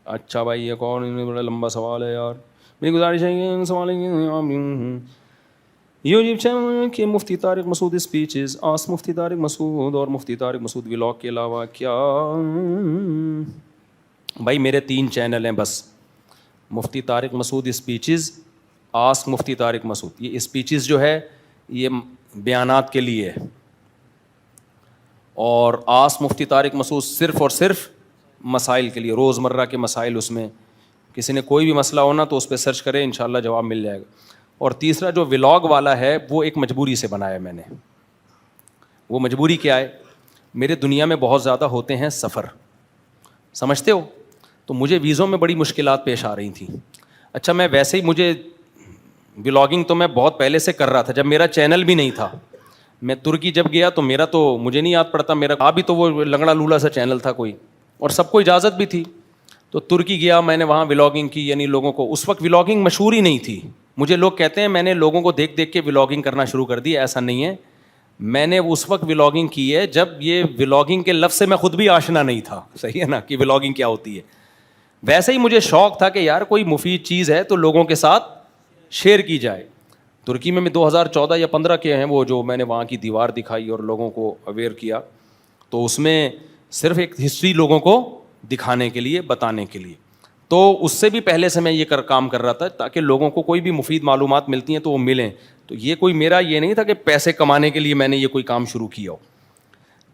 اچھا بھائی یہ کون بڑا لمبا سوال ہے یار, میری گزارش ہے کہ سوال یہ کہ مفتی طارق مسعود اسپیچز آس مفتی طارق مسعود اور مفتی طارق مسعود ولاگ کے علاوہ کیا. بھائی میرے 3 چینل ہیں بس, مفتی طارق مسعود اسپیچز, آس مفتی طارق مسعود. یہ اسپیچز جو ہے یہ بیانات کے لیے ہے, اور آس مفتی طارق مسعود صرف اور صرف مسائل کے لیے, روزمرہ کے مسائل. اس میں کسی نے کوئی بھی مسئلہ ہونا تو اس پہ سرچ کرے, انشاءاللہ جواب مل جائے گا. اور تیسرا جو ولاگ والا ہے وہ ایک مجبوری سے بنایا میں نے. وہ مجبوری کیا ہے, میرے دنیا میں بہت زیادہ ہوتے ہیں سفر, سمجھتے ہو, تو مجھے ویزوں میں بڑی مشکلات پیش آ رہی تھیں. اچھا میں ویسے ہی مجھے ولاگنگ تو میں بہت پہلے سے کر رہا تھا, جب میرا چینل بھی نہیں تھا. میں ترکی جب گیا تو میرا تو مجھے نہیں یاد پڑتا, میرا ابھی تو وہ لنگڑا لولا سا چینل تھا کوئی, اور سب کو اجازت بھی تھی. تو ترکی گیا میں نے, وہاں ولاگنگ کی, یعنی لوگوں کو, اس وقت ولاگنگ مشہور ہی نہیں تھی. مجھے لوگ کہتے ہیں میں نے لوگوں کو دیکھ دیکھ کے ولاگنگ کرنا شروع کر دی, ایسا نہیں ہے. میں نے اس وقت ولاگنگ کی ہے جب یہ ولاگنگ کے لفظ سے میں خود بھی آشنا نہیں تھا, صحیح ہے نا, کہ ولاگنگ کیا ہوتی ہے. ویسے ہی مجھے شوق تھا کہ یار کوئی مفید چیز ہے تو لوگوں کے ساتھ شیئر کی جائے. ترکی میں 2014 یا 15 کے ہیں وہ, جو میں نے وہاں کی دیوار دکھائی اور لوگوں کو اویئر کیا, تو اس میں صرف ایک ہسٹری لوگوں کو دکھانے کے لیے, بتانے کے لیے. تو اس سے بھی پہلے سے میں یہ کام کر رہا تھا تاکہ لوگوں کو کوئی بھی مفید معلومات ملتی ہیں تو وہ ملیں. تو یہ کوئی میرا یہ نہیں تھا کہ پیسے کمانے کے لیے میں نے یہ کوئی کام شروع کیا ہو.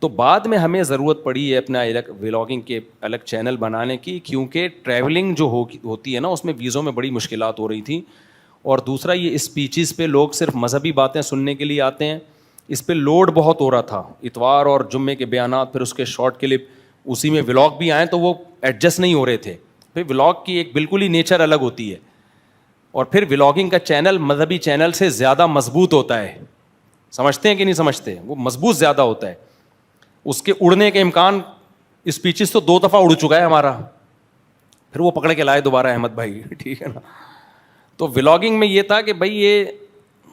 تو بعد میں ہمیں ضرورت پڑی ہے اپنا الگ ولاگنگ کے الگ چینل بنانے کی, کیونکہ ٹریولنگ جو ہوتی ہے نا اس میں ویزوں میں بڑی مشکلات ہو رہی تھیں. اور دوسرا یہ اسپیچز پہ لوگ صرف مذہبی باتیں سننے کے لیے آتے ہیں, اس پہ لوڈ بہت ہو رہا تھا. اتوار اور جمعے کے بیانات, پھر اس کے شارٹ کلپ, اسی میں ولاگ بھی آئیں تو وہ ایڈجسٹ نہیں ہو رہے تھے. پھر ولاگ کی ایک بالکل ہی نیچر الگ ہوتی ہے, اور پھر ولاگنگ کا چینل مذہبی چینل سے زیادہ مضبوط ہوتا ہے. سمجھتے ہیں کہ نہیں سمجھتے, وہ مضبوط زیادہ ہوتا ہے. اس کے اڑنے کے امکان, اسپیچز تو 2 دفعہ اڑ چکا ہے ہمارا, پھر وہ پکڑ کے لائے دوبارہ احمد بھائی, ٹھیک ہے نا. تو ولاگنگ میں یہ تھا کہ بھائی یہ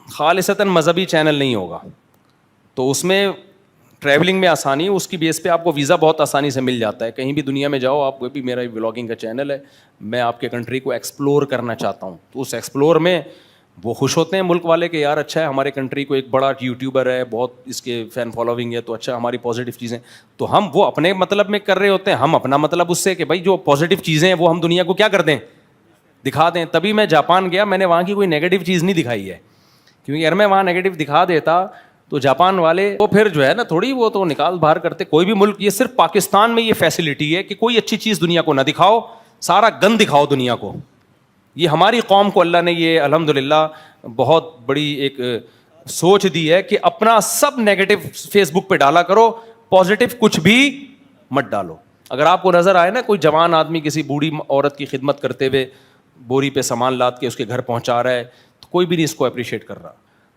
خالصتاً مذہبی چینل نہیں ہوگا, تو اس میں ٹریولنگ میں آسانی, اس کی بیس پہ آپ کو ویزا بہت آسانی سے مل جاتا ہے. کہیں بھی دنیا میں جاؤ آپ کو بھی, میرا ولاگنگ کا چینل ہے, میں آپ کے کنٹری کو ایکسپلور کرنا چاہتا ہوں, تو اس ایکسپلور میں وہ خوش ہوتے ہیں ملک والے کہ یار اچھا ہے ہمارے کنٹری کو ایک بڑا یوٹیوبر ہے, بہت اس کے فین فالوونگ ہے, تو اچھا ہماری پازیٹیو چیزیں. تو ہم وہ اپنے مطلب میں کر رہے ہوتے ہیں, ہم اپنا مطلب اس سے کہ بھائی جو پازیٹیو چیزیں ہیں وہ ہم دنیا کو کیا کر دیں, دکھا دیں. تبھی میں جاپان گیا, میں نے وہاں کی کوئی نیگیٹو چیز نہیں دکھائی ہے, کیونکہ اگر میں وہاں نیگیٹو دکھا دیتا تو جاپان والے وہ پھر جو ہے نا تھوڑی وہ تو نکال باہر کرتے. کوئی بھی ملک, یہ صرف پاکستان میں یہ فیسلٹی ہے کہ کوئی اچھی چیز دنیا کو نہ دکھاؤ, سارا گند دکھاؤ دنیا کو. یہ ہماری قوم کو اللہ نے یہ الحمدللہ بہت بڑی ایک سوچ دی ہے کہ اپنا سب نیگیٹو فیس بک پہ ڈالا کرو, پازیٹیو کچھ بھی مت ڈالو. اگر آپ کو نظر آئے نا کوئی جوان آدمی کسی بوڑھی عورت کی خدمت کرتے ہوئے بوری پہ سامان لاد کے اس کے گھر پہنچا رہا ہے, تو کوئی بھی نہیں اس کو اپریشیٹ کر رہا.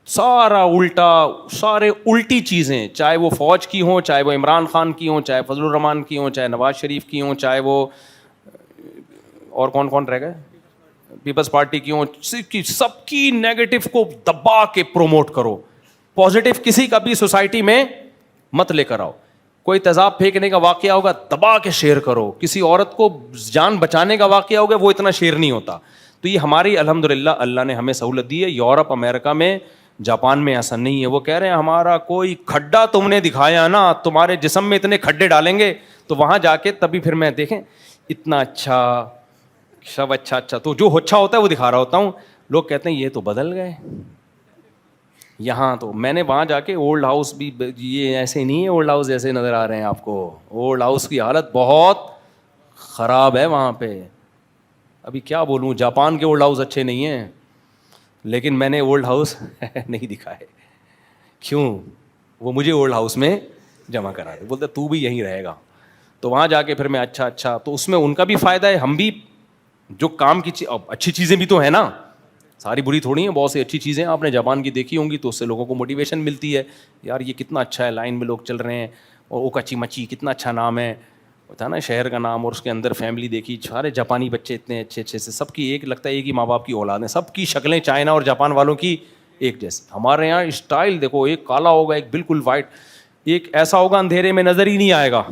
سارا الٹا, سارے الٹی چیزیں, چاہے وہ فوج کی ہوں, چاہے وہ عمران خان کی ہوں, چاہے فضل الرحمان کی ہوں, چاہے نواز شریف کی ہوں, چاہے وہ اور کون رہ گئے پیپلز پارٹی کی ہوں, سب کی نیگیٹو کو دبا کے پروموٹ کرو, پازیٹیو کسی کا بھی سوسائٹی میں مت لے کر آؤ. کوئی تیزاب پھینکنے کا واقعہ ہوگا دبا کے شیئر کرو, کسی عورت کو جان بچانے کا واقعہ ہوگا وہ اتنا شیئر نہیں ہوتا. تو یہ ہماری الحمدللہ اللہ نے ہمیں سہولت دی ہے. یورپ امریکہ میں, جاپان میں ایسا نہیں ہے. وہ کہہ رہے ہیں ہمارا کوئی کھڈا تم نے دکھایا نا, تمہارے جسم میں اتنے کھڈے ڈالیں گے, تو وہاں جا کے تبھی پھر میں دیکھیں اتنا اچھا سب اچھا, تو جو اچھا ہوتا ہے وہ دکھا رہا ہوتا ہوں. لوگ کہتے ہیں یہ تو بدل گئے یہاں. تو میں نے وہاں جا کے اولڈ ہاؤس بھی, یہ ایسے نہیں ہے اولڈ ہاؤس جیسے نظر آ رہے ہیں آپ کو, اولڈ ہاؤس کی حالت بہت خراب ہے وہاں پہ. ابھی کیا بولوں, جاپان کے اولڈ ہاؤس اچھے نہیں ہیں, لیکن میں نے اولڈ ہاؤس نہیں دکھائے. کیوں؟ وہ مجھے اولڈ ہاؤس میں جمع کرا دے, بولتے تو بھی یہیں رہے گا. تو وہاں جا کے پھر میں اچھا, تو اس میں ان کا بھی فائدہ ہے, ہم بھی جو کام کی اچھی چیزیں بھی تو ہیں نا, ساری بری تھوڑی ہیں, بہت سی اچھی چیزیں آپ نے جاپان کی دیکھی ہوں گی, تو اس سے لوگوں کو موٹیویشن ملتی ہے. یار یہ کتنا اچھا ہے, لائن میں لوگ چل رہے ہیں, اور اوکاچی مچی کتنا اچھا نام ہے, ہوتا ہے نا شہر کا نام, اور اس کے اندر فیملی دیکھی, سارے جاپانی بچے اتنے اچھے سے, سب کی ایک لگتا ہے ایک ہی ماں باپ کی اولاد ہیں, سب کی شکلیں چائنا اور جاپان والوں کی ایک جیسے. ہمارے یہاں اسٹائل دیکھو, ایک کالا ہوگا, ایک بالکل وائٹ, ایک ایسا ہوگا اندھیرے میں نظر ہی نہیں آئے گا.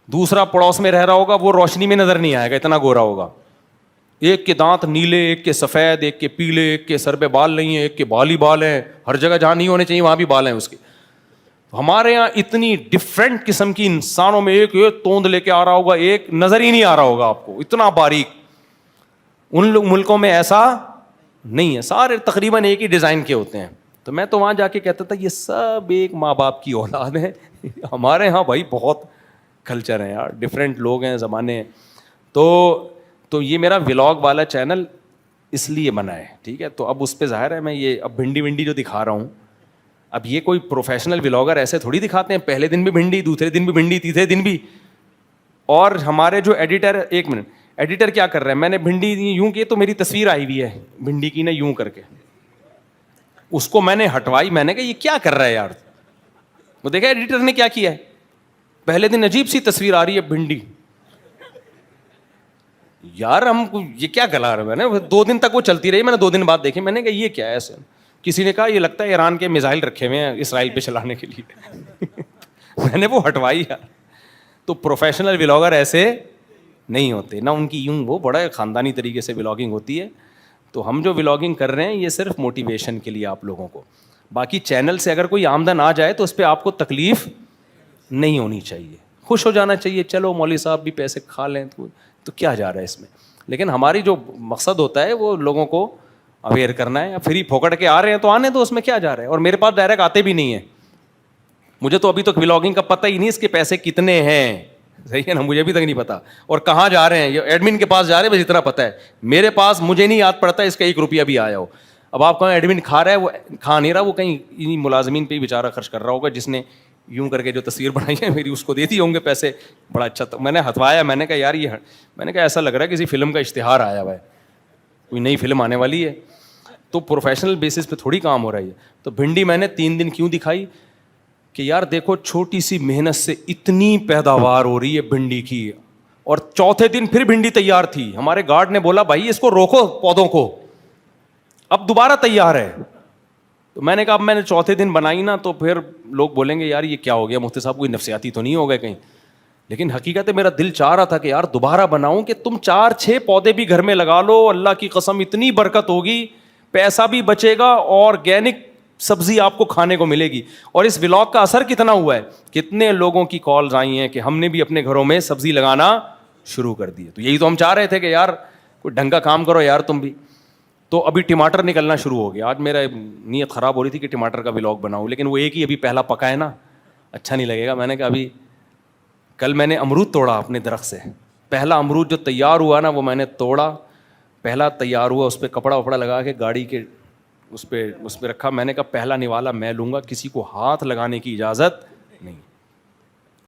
دوسرا پڑوس میں رہ رہا ہوگا, وہ روشنی میں نظر نہیں آئے گا, اتنا گورا ہوگا. ایک کے دانت نیلے, ایک کے سفید, ایک کے پیلے, ایک کے سر پہ بال نہیں ہیں, ایک کے بال ہی بال ہیں, ہر جگہ جہاں نہیں ہونے چاہیے وہاں بھی بال ہیں اس کے. ہمارے یہاں اتنی ڈفرینٹ قسم کی انسانوں میں ایک توند لے کے آ رہا ہوگا, ایک نظر ہی نہیں آ رہا ہوگا آپ کو, اتنا باریک. ان ملکوں میں ایسا نہیں ہے, سارے تقریباً ایک ہی ڈیزائن کے ہوتے ہیں. تو میں تو وہاں جا کے کہتا تھا یہ سب ایک ماں باپ کی اولاد ہے. ہمارے یہاں بھائی بہت کلچر ہیں یار, ڈفرینٹ لوگ ہیں, زمانے ہیں. تو یہ میرا ولاگ والا چینل اس لیے بنا ہے, ٹھیک ہے. تو اب اس پہ ظاہر ہے میں یہ اب بھنڈی ونڈی جو دکھا رہا ہوں, اب یہ کوئی پروفیشنل ولاگر ایسے تھوڑی دکھاتے ہیں, پہلے دن بھی بھنڈی, دوسرے دن بھی بھنڈی, تیسرے دن بھی. اور ہمارے جو ایڈیٹر, ایک منٹ, ایڈیٹر کیا کر رہا ہے, میں نے بھنڈی یوں کی تو میری تصویر آئی ہوئی ہے بھنڈی کی نا یوں کر کے, اس کو میں نے ہٹوائی. میں نے کہا یہ کیا کر رہا ہے یار, وہ دیکھا ایڈیٹر نے کیا کیا ہے, پہلے دن عجیب سی تصویر آ رہی ہے بھنڈی. یار ہم یہ کیا گلا رہے, میں نے 2 دن تک وہ چلتی رہی, میں نے 2 دن بعد دیکھی, میں نے کہا یہ کیا ہے ایسے. کسی نے کہا یہ لگتا ہے ایران کے میزائل رکھے ہوئے ہیں اسرائیل پہ چلانے کے لیے. میں نے وہ ہٹوائی یار. تو پروفیشنل ولاگر ایسے نہیں ہوتے نہ, ان کی یوں وہ بڑا خاندانی طریقے سے ولاگنگ ہوتی ہے. تو ہم جو ولاگنگ کر رہے ہیں یہ صرف موٹیویشن کے لیے آپ لوگوں کو. باقی چینل سے اگر کوئی آمدن آ جائے تو اس پہ آپ کو تکلیف نہیں ہونی چاہیے, خوش ہو جانا چاہیے, چلو مولوی صاحب بھی پیسے کھا لیں تو کیا جا رہا ہے اس میں. لیکن ہماری جو مقصد ہوتا ہے وہ لوگوں کو اویئر کرنا ہے. فری پھوکٹ کے آ رہے ہیں تو آنے تو, اس میں کیا جا رہا ہے. اور میرے پاس ڈائریکٹ آتے بھی نہیں ہیں, مجھے تو ابھی تک ولاگنگ کا پتہ ہی نہیں اس کے پیسے کتنے ہیں, صحیح ہے نا, مجھے ابھی تک نہیں پتا. اور کہاں جا رہے ہیں, یہ ایڈمن کے پاس جا رہے ہیں بس اتنا پتہ ہے. میرے پاس مجھے نہیں یاد پڑتا اس کا 1 روپیہ بھی آیا ہو. اب آپ کہاں ایڈمن کھا رہا ہے, وہ کھا نہیں رہا, وہ کہیں انہیں ملازمین پہ ہی بیچارہ خرچ کر رہا ہوگا جس نے یوں کر کے جو تصویر بنائی ہے میری, اس کو دیتی ہوں گے پیسے. بڑا اچھا تھا, میں نے ہتوایا, میں نے کہا یار یہ, میں نے کہا ایسا لگ رہا ہے کسی فلم کا اشتہار آیا ہوا ہے, کوئی نئی فلم آنے والی ہے. تو پروفیشنل بیسس پہ تھوڑی کام ہو رہا ہے. تو بھنڈی میں نے 3 دن کیوں دکھائی کہ یار دیکھو چھوٹی سی محنت سے اتنی پیداوار ہو رہی ہے بھنڈی کی. اور چوتھے دن پھر بھنڈی تیار تھی. ہمارے گارڈ نے بولا بھائی اس کو روکو پودوں کو, اب دوبارہ تیار ہے. تو میں نے کہا اب میں نے چوتھے دن بنائی نا تو پھر لوگ بولیں گے یار یہ کیا ہو گیا مفتی صاحب, کوئی نفسیاتی تو نہیں ہو گئے کہیں. لیکن حقیقت ہے میرا دل چاہ رہا تھا کہ یار دوبارہ بناؤں, کہ تم 4-6 پودے بھی گھر میں لگا لو, اللہ کی قسم اتنی برکت ہوگی, پیسہ بھی بچے گا, آرگینک سبزی آپ کو کھانے کو ملے گی. اور اس ولاگ کا اثر کتنا ہوا ہے, کتنے لوگوں کی کالز آئی ہیں کہ ہم نے بھی اپنے گھروں میں سبزی لگانا شروع کر دی. تو یہی تو ہم چاہ رہے تھے کہ یار کوئی ڈھنگ کا کام کرو یار تم بھی. تو ابھی ٹماٹر نکلنا شروع ہو گیا. آج میرا نیت خراب ہو رہی تھی کہ ٹماٹر کا ولاگ بناؤں, لیکن وہ ایک ہی ابھی پہلا پکا ہے نا, اچھا نہیں لگے گا. میں نے کہا ابھی, کل میں نے امرود توڑا اپنے درخت سے, پہلا امرود جو تیار ہوا نا وہ میں نے توڑا, پہلا تیار ہوا, اس پہ کپڑا وپڑا لگا کے گاڑی کے اس پہ رکھا. میں نے کہا پہلا نوالا میں لوں گا, کسی کو ہاتھ لگانے کی اجازت نہیں.